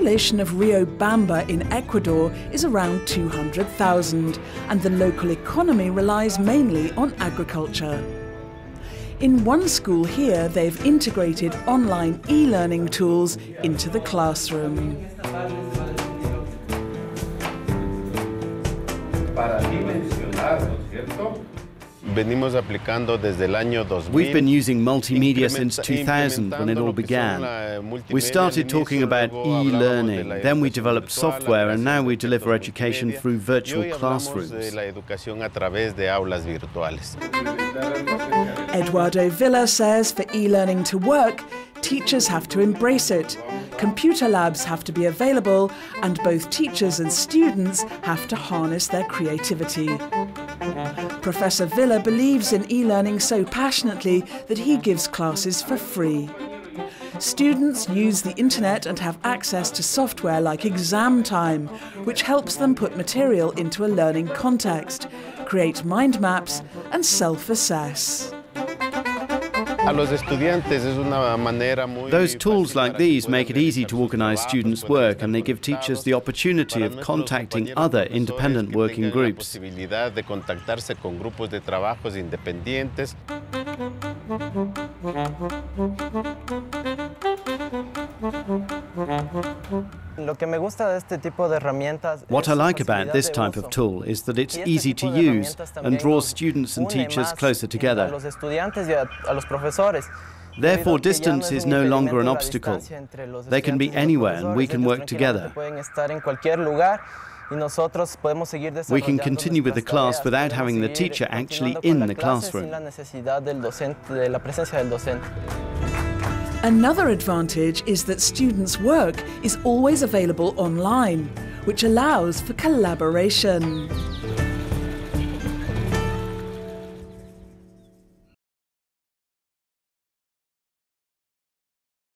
population of Riobamba in Ecuador is around 200,000, and the local economy relies mainly on agriculture. In one school here, they've integrated online e-learning tools into the classroom. We've been using multimedia since 2000 when it all began. We started talking about e-learning, then we developed software, and now we deliver education through virtual classrooms. Eduardo Villa says for e-learning to work, teachers have to embrace it. Computer labs have to be available, and both teachers and students have to harness their creativity. Professor Villa believes in e-learning so passionately that he gives classes for free. Students use the internet and have access to software like Exam Time, which helps them put material into a learning context, create mind maps and self-assess. Those tools like these make it easy to organise students' work, and they give teachers the opportunity of contacting other independent working groups. What I like about this type of tool is that it's easy to use and draws students and teachers closer together. Therefore, distance is no longer an obstacle. They can be anywhere and we can work together. We can continue with the class without having the teacher actually in the classroom. Another advantage is that students' work is always available online, which allows for collaboration.